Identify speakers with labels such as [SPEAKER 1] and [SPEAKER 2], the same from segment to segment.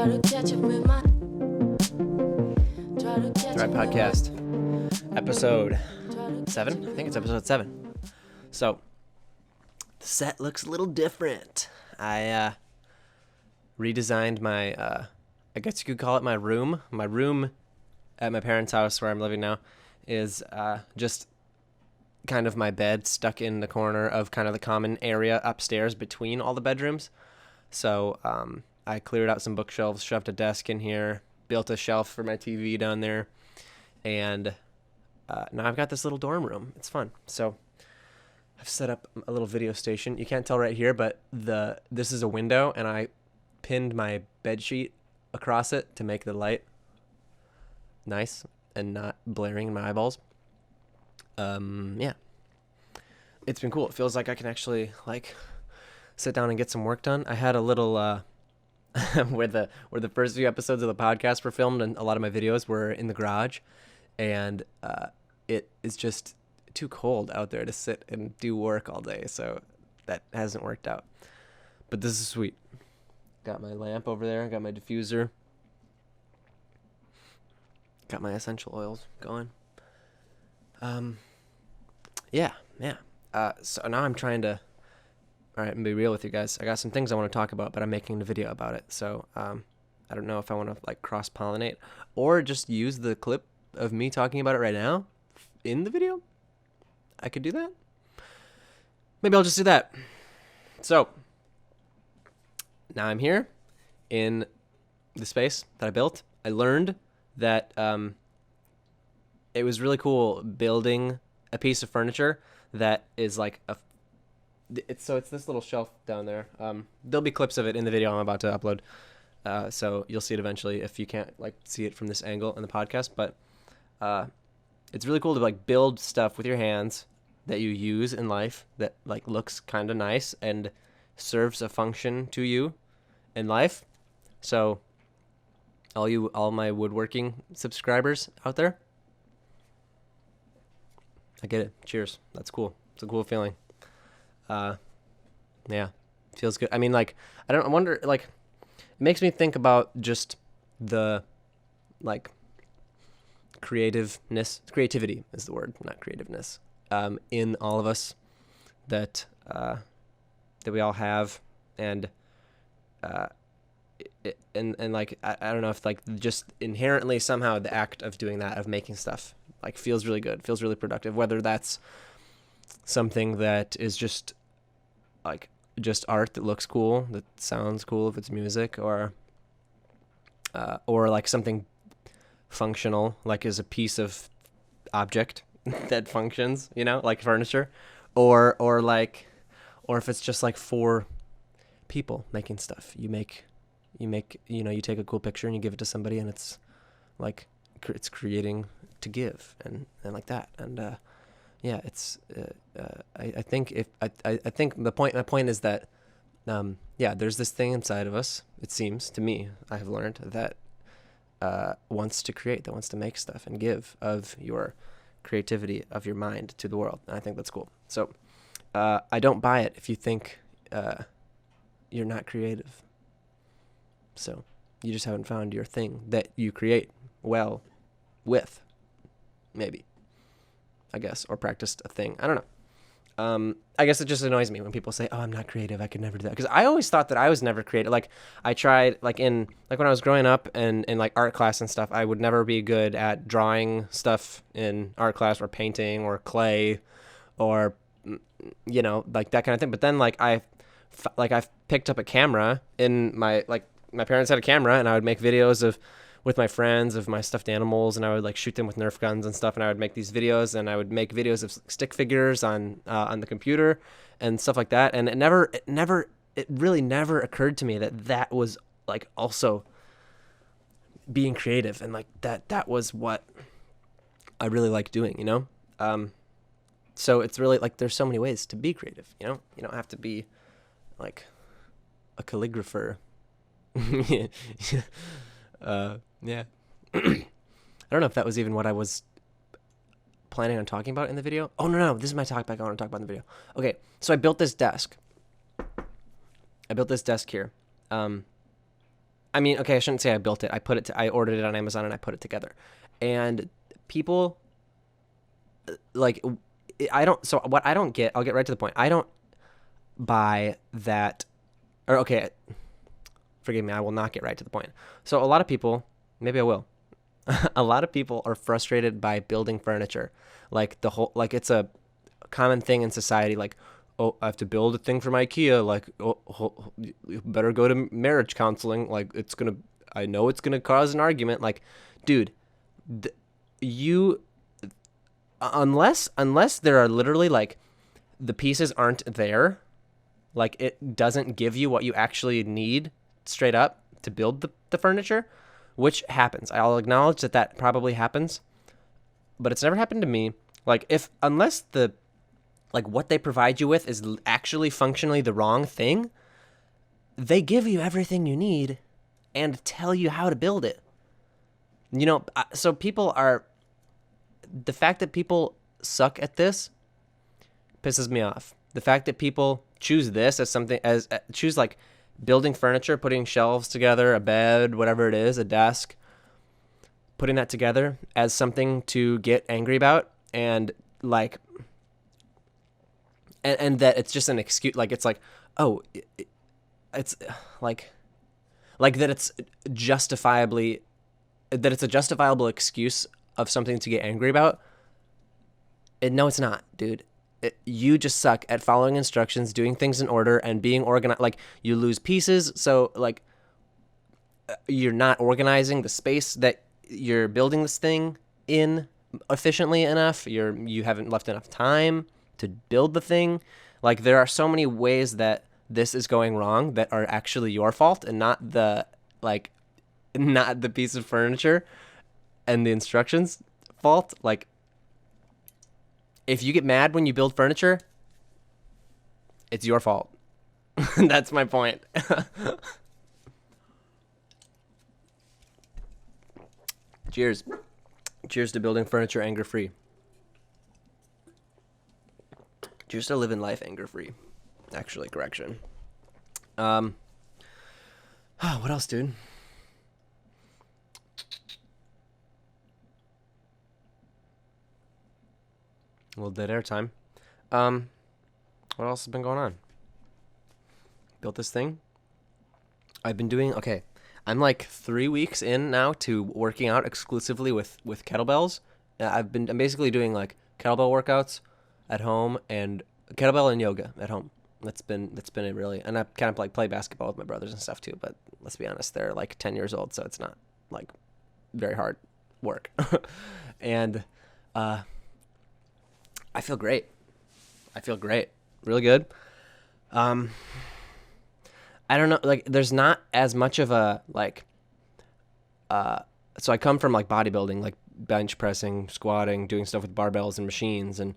[SPEAKER 1] Right podcast, episode 7. I think it's episode 7. So the set looks a little different. I redesigned my I guess you could call it my room. My room at my parents' house where I'm living now is just kind of my bed stuck in the corner of kind of the common area upstairs between all the bedrooms. So I cleared out some bookshelves, shoved a desk in here, built a shelf for my TV down there, and now I've got this little dorm room. It's fun. So I've set up a little video station. You can't tell right here, but this is a window, and I pinned my bed sheet across it to make the light nice and not blaring in my eyeballs. Yeah, it's been cool. It feels like I can actually sit down and get some work done. I had a little where the first few episodes of the podcast were filmed, and a lot of my videos were in the garage, and it is just too cold out there to sit and do work all day, so that hasn't worked out. But this is sweet. Got my lamp over there, got my diffuser, got my essential oils going. Yeah. So now I'm trying to, all right, and be real with you guys. I got some things I want to talk about, but I'm making a video about it. So I don't know if I want to cross-pollinate or just use the clip of me talking about it right now in the video. I could do that. Maybe I'll just do that. So now I'm here in the space that I built. I learned that it was really cool building a piece of furniture that is it's this little shelf down there. There'll be clips of it in the video I'm about to upload, so you'll see it eventually if you can't see it from this angle in the podcast. But it's really cool to build stuff with your hands that you use in life that looks kind of nice and serves a function to you in life. So all my woodworking subscribers out there, I get it. Cheers. That's cool. It's a cool feeling. Yeah, feels good. I mean, I wonder, it makes me think about just the, creativity is the word, not creativeness, in all of us that we all have. And, I don't know if just inherently somehow the act of doing that, of making stuff, feels really good, feels really productive, whether that's something that is just art that looks cool, that sounds cool if it's music, or something functional, is a piece of object that functions, like furniture, or if it's just for people making stuff. You take a cool picture and you give it to somebody, and it's it's creating to give and like that. And yeah, it's I think my point is that there's this thing inside of us, it seems to me, I have learned, that wants to create, that wants to make stuff and give of your creativity, of your mind, to the world. And I think that's cool. So I don't buy it if you think you're not creative. So you just haven't found your thing that you create well with, maybe, I guess, or practiced a thing. I don't know. I guess it just annoys me when people say, "Oh, I'm not creative. I could never do that." Because I always thought that I was never creative. I tried, when I was growing up and in art class and stuff, I would never be good at drawing stuff in art class, or painting, or clay, or that kind of thing. But then I picked up a camera in my parents had a camera, and I would make videos with my friends of my stuffed animals, and I would shoot them with Nerf guns and stuff, and I would make these videos, and I would make videos of stick figures on the computer and stuff like that. And it really never occurred to me that was also being creative, and that was what I really like doing, so it's really there's so many ways to be creative, you don't have to be a calligrapher. Yeah. I don't know if that was even what I was planning on talking about in the video. Oh, no, this is my talk back I want to talk about in the video. Okay, so I built this desk. here. I mean, okay, I shouldn't say I built it. I ordered it on Amazon and I put it together. And people like I don't so what I don't get, I'll get right to the point. I don't buy that or okay, forgive me, I will not get right to the point. So a lot of people, maybe I will. A lot of people are frustrated by building furniture. Like it's a common thing in society like, oh, I have to build a thing from IKEA. Like, oh, you better go to marriage counseling. Like, I know it's gonna cause an argument. Like, dude, you, unless there are literally like the pieces aren't there, like it doesn't give you what you actually need straight up to build the furniture, which happens. I'll acknowledge that probably happens, but it's never happened to me. Like, unless like what they provide you with is actually functionally the wrong thing, they give you everything you need and tell you how to build it. So the fact that people suck at this pisses me off. The fact that people choose this as something, choose like building furniture, putting shelves together, a bed, whatever it is, a desk, putting that together as something to get angry about, and like, and that it's just an excuse. Like, it's like, oh, it's like that it's a justifiable excuse of something to get angry about. No, it's not, dude. You just suck at following instructions, doing things in order, and being organized. Like, you lose pieces, so like you're not organizing the space that you're building this thing in efficiently enough. You haven't left enough time to build the thing. Like, there are so many ways that this is going wrong that are actually your fault and not the piece of furniture and the instructions fault. Like, if you get mad when you build furniture, it's your fault. That's my point. Cheers. Cheers to building furniture anger free. Cheers to living life anger free. Actually, correction. What else, dude? A little dead air time. What else has been going on? Built this thing. I've been doing okay. I'm like 3 weeks in now to working out exclusively with kettlebells. I'm basically doing like kettlebell workouts at home and kettlebell and yoga at home. That's been it really. And I kind of like play basketball with my brothers and stuff too. But let's be honest, they're like 10 years old, so it's not like very hard work. And I feel great. Really good. I don't know, like there's not as much of a like so I come from like bodybuilding, like bench pressing, squatting, doing stuff with barbells and machines, and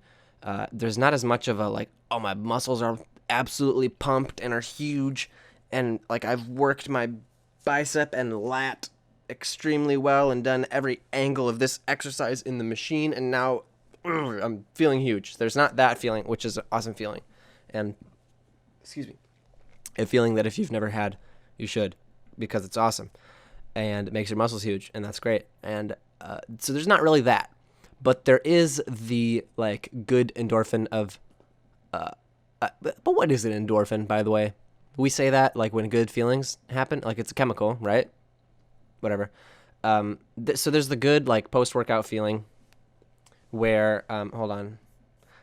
[SPEAKER 1] there's not as much of a like, oh, my muscles are absolutely pumped and are huge, and like I've worked my bicep and lat extremely well and done every angle of this exercise in the machine, and now I'm feeling huge. There's not that feeling, which is an awesome feeling. And excuse me, a feeling that if you've never had, you should, because it's awesome and it makes your muscles huge, and that's great. And so there's not really that, but there is the like good endorphin of but what is an endorphin, by the way? We say that like when good feelings happen, like it's a chemical, right? Whatever. So there's the good like post-workout feeling where hold on,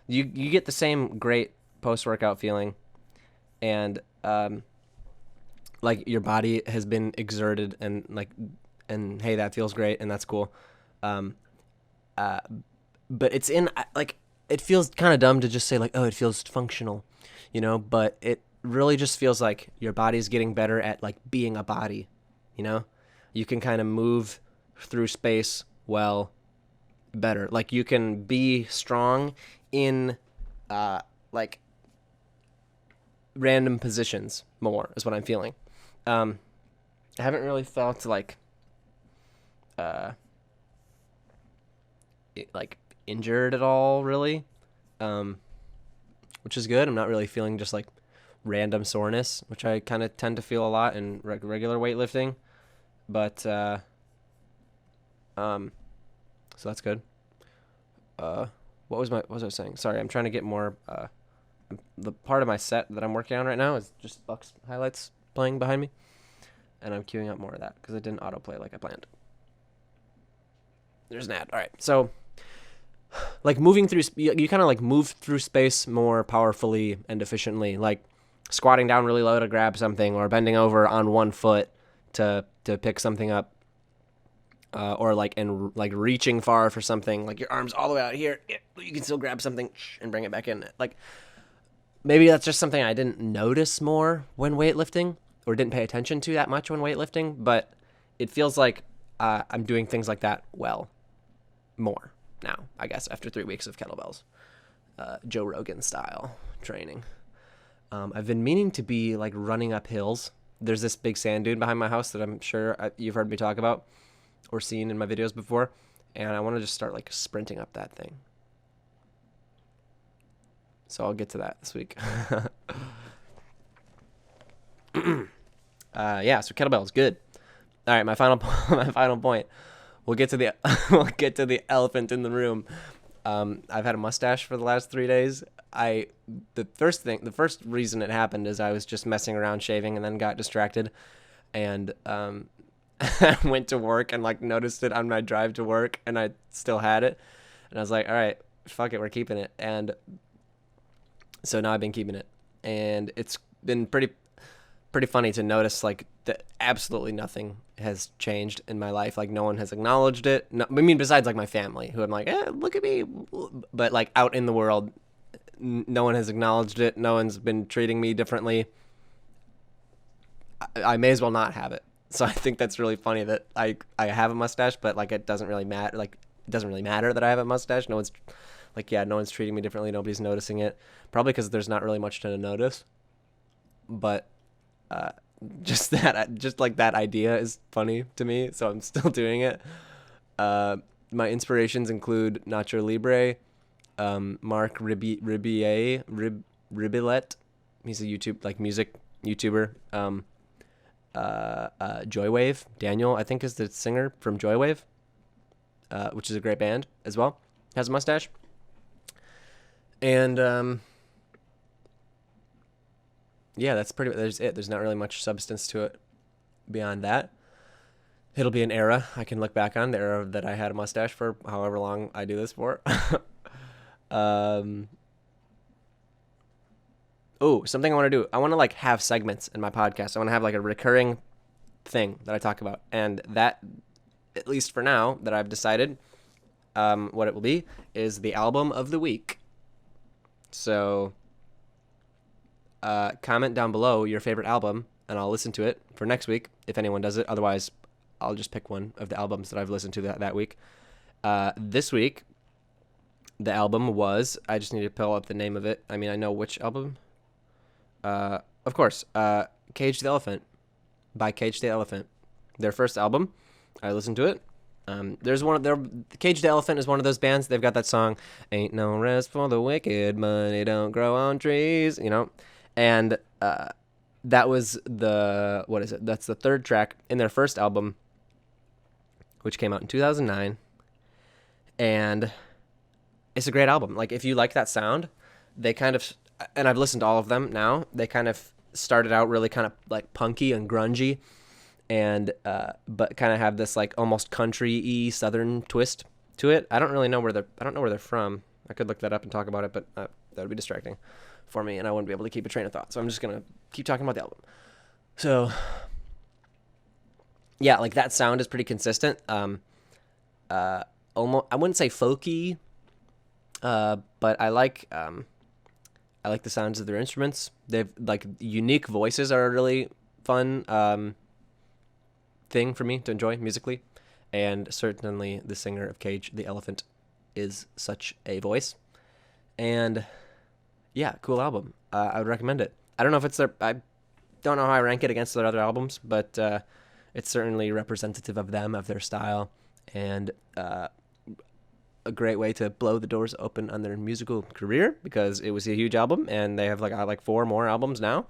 [SPEAKER 1] you get the same great post-workout feeling, and like your body has been exerted, and like, and hey, that feels great and that's cool. But it's in like, it feels kind of dumb to just say like, oh, it feels functional, but it really just feels like your body's getting better at like being a body. You can kind of move through space well better. Like you can be strong in like random positions more is what I'm feeling. I haven't really felt like like injured at all really, which is good. I'm not really feeling just like random soreness, which I kind of tend to feel a lot in regular weightlifting. But so that's good. What was I saying? Sorry, I'm trying to get more. The part of my set that I'm working on right now is just Bucks highlights playing behind me, and I'm queuing up more of that because it didn't autoplay like I planned. There's an ad. All right, so like moving through, you kind of like move through space more powerfully and efficiently, like squatting down really low to grab something, or bending over on one foot to pick something up. Or like reaching far for something, like your arms all the way out here, you can still grab something and bring it back in. Like maybe that's just something I didn't notice more when weightlifting, or didn't pay attention to that much when weightlifting. But it feels like I'm doing things like that more now, I guess, after 3 weeks of kettlebells, Joe Rogan style training. I've been meaning to be like running up hills. There's this big sand dune behind my house that I'm sure you've heard me talk about or seen in my videos before, and I want to just start like sprinting up that thing. So I'll get to that this week. Yeah, so kettlebells, good. All right, my final point. We'll get to the elephant in the room. I've had a mustache for the last 3 days. The first reason it happened is I was just messing around shaving and then got distracted, and I went to work and like noticed it on my drive to work, and I still had it, and I was like, all right, fuck it, we're keeping it. And so now I've been keeping it, and it's been pretty funny to notice like that absolutely nothing has changed in my life. Like no one has acknowledged it. No, I mean, besides like my family, who I'm like, look at me, but like out in the world, no one has acknowledged it. No one's been treating me differently. I may as well not have it. So I think that's really funny that I have a mustache, but like it doesn't really matter. Like it doesn't really matter that I have a mustache. No one's treating me differently. Nobody's noticing it. Probably because there's not really much to notice. But just like that idea is funny to me. So I'm still doing it. My inspirations include Nacho Libre, Mark Ribillet. He's a music YouTuber. Joywave, Daniel, I think, is the singer from Joywave, which is a great band as well, has a mustache. And yeah, that's there's it. There's not really much substance to it beyond that. It'll be an era I can look back on, the era that I had a mustache for however long I do this for. Oh, something I want to do. I want to like have segments in my podcast. I want to have like a recurring thing that I talk about. And that, at least for now, that I've decided what it will be, is the album of the week. So comment down below your favorite album, and I'll listen to it for next week if anyone does it. Otherwise, I'll just pick one of the albums that I've listened to that week. This week, the album was, I just need to pull up the name of it. I mean, I know which album. Of course, Cage the Elephant by Cage the Elephant. Their first album. I listened to it. Cage the Elephant is one of those bands. They've got that song, "Ain't No Rest for the Wicked, Money Don't Grow on Trees," and that was that's the third track in their first album, which came out in 2009, and it's a great album. Like, if you like that sound, they kind of, and I've listened to all of them now, they kind of started out really kind of like punky and grungy, and but kind of have this like almost country-y southern twist to it. I don't know where they're from. I could look that up and talk about it, but that would be distracting for me, and I wouldn't be able to keep a train of thought. So I'm just gonna keep talking about the album. So yeah, like that sound is pretty consistent. Almost, I wouldn't say folky, but I like the sounds of their instruments. They've like unique voices are a really fun thing for me to enjoy musically, and certainly the singer of Cage the Elephant is such a voice. And yeah, cool album. I would recommend it. I don't know if it's I don't know how I rank it against their other albums, but it's certainly representative of them, of their style, and a great way to blow the doors open on their musical career, because it was a huge album, and they have like 4 more albums now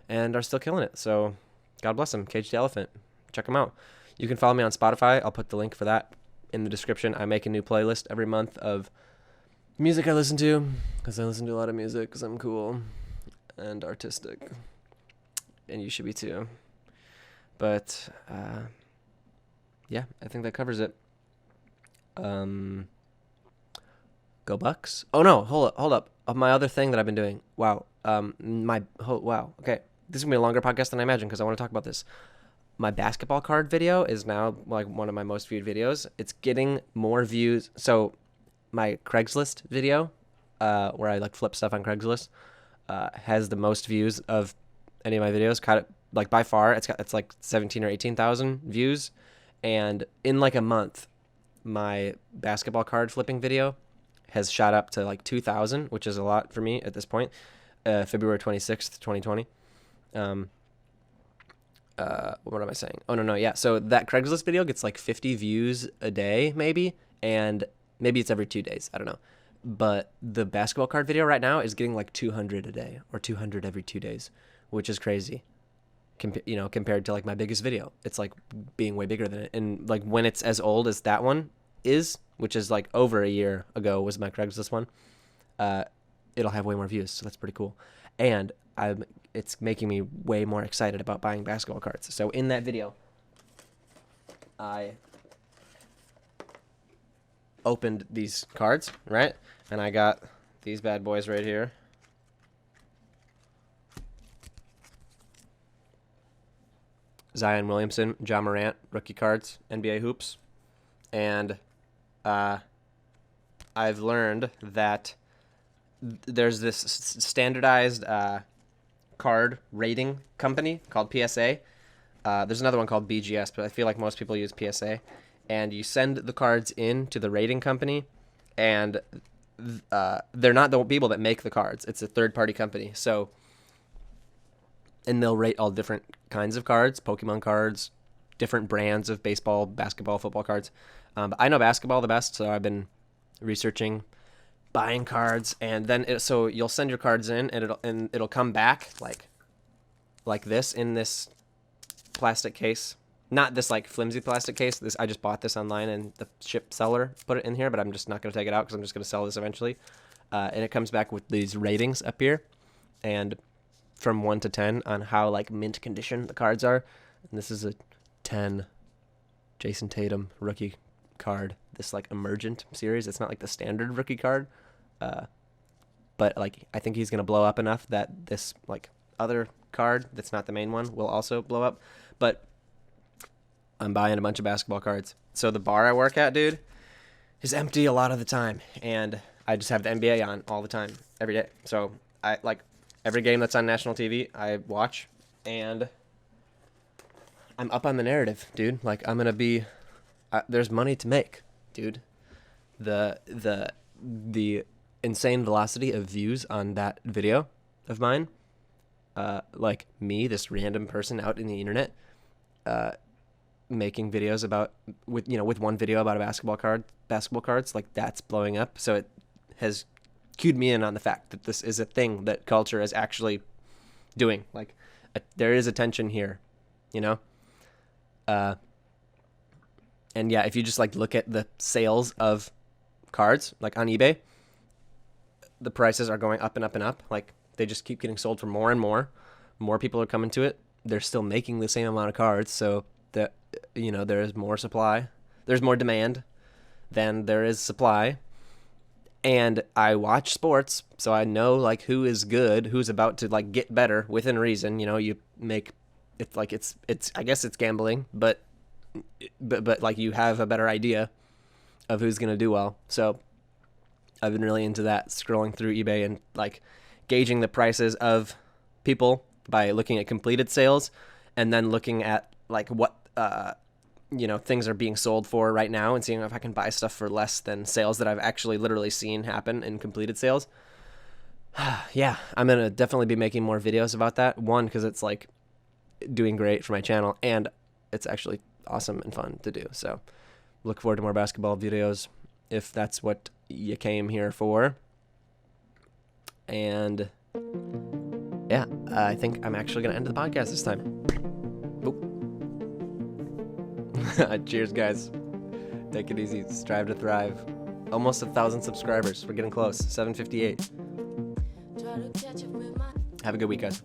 [SPEAKER 1] and are still killing it. So God bless them. Cage the Elephant. Check them out. You can follow me on Spotify. I'll put the link for that in the description. I make a new playlist every month of music I listen to, because I listen to a lot of music because I'm cool and artistic, and you should be too. But yeah, I think that covers it. Go Bucks. Oh no, hold up. My other thing that I've been doing. Wow. Wow. Okay, this is gonna be a longer podcast than I imagined because I want to talk about this. My basketball card video is now like one of my most viewed videos. It's getting more views. So my Craigslist video, where I like flip stuff on Craigslist, has the most views of any of my videos. Kind of like by far, it's like 17 or 18,000 views, and in like a month, my basketball card flipping video has shot up to like 2,000, which is a lot for me at this point. February 26th, 2020. What am I saying? Oh, no. Yeah. So that Craigslist video gets like 50 views a day, maybe. And maybe it's every 2 days. I don't know. But the basketball card video right now is getting like 200 a day or 200 every 2 days, which is crazy. Compared to like my biggest video, it's like being way bigger than it. And like when it's as old as that one is, which is like over a year ago was my Craigslist one, it'll have way more views. So that's pretty cool. And it's making me way more excited about buying basketball cards. So in that video, I opened these cards, right? And I got these bad boys right here. Zion Williamson, Ja Morant, rookie cards, NBA hoops. And I've learned that there's this standardized card rating company called PSA. There's another one called BGS, but I feel like most people use PSA. And you send the cards in to the rating company, and they're not the people that make the cards. It's a third-party company. So, and they'll rate all different kinds of cards, Pokemon cards, different brands of baseball, basketball, football cards. But I know basketball the best, so I've been researching buying cards, and then so you'll send your cards in, and it'll come back like this in this plastic case. Not this like flimsy plastic case. This I just bought this online, and the ship seller put it in here, but I'm just not gonna take it out because I'm just gonna sell this eventually. And it comes back with these ratings up here, and from 1 to 10 on how like mint condition the cards are. And this is a 10 Jason Tatum rookie card. This like emergent series. It's not like the standard rookie card, but like I think he's gonna blow up enough that this like other card that's not the main one will also blow up. But I'm buying a bunch of basketball cards. So the bar I work at, dude, is empty a lot of the time, and I just have the NBA on all the time, every day. So I like every game that's on national TV, I watch, and I'm up on the narrative, dude. Like I'm gonna be, there's money to make, dude. The insane velocity of views on that video of mine, like me, this random person out in the internet, making videos about with one video about basketball cards, like that's blowing up. So it has cued me in on the fact that this is a thing that culture is actually doing. Like there is attention here, and yeah, if you just like look at the sales of cards like on eBay, the prices are going up and up and up. Like they just keep getting sold for more and more. More people are coming to it. They're still making the same amount of cards, so that there is more supply. There's more demand than there is supply. And I watch sports, so I know like who is good, who's about to like get better within reason. You make it's like it's I guess it's gambling, but like you have a better idea of who's gonna do well. So I've been really into that, scrolling through eBay and like gauging the prices of people by looking at completed sales, and then looking at like what things are being sold for right now, and seeing if I can buy stuff for less than sales that I've actually literally seen happen in completed sales. Yeah, I'm gonna definitely be making more videos about that. One, because it's like doing great for my channel, and it's actually awesome and fun to do. So look forward to more basketball videos if that's what you came here for. And yeah, I think I'm actually gonna end the podcast this time. Boop. Cheers, guys. Take it easy. Strive to thrive. Almost 1,000 subscribers. We're getting close. 758. Have a good week, guys.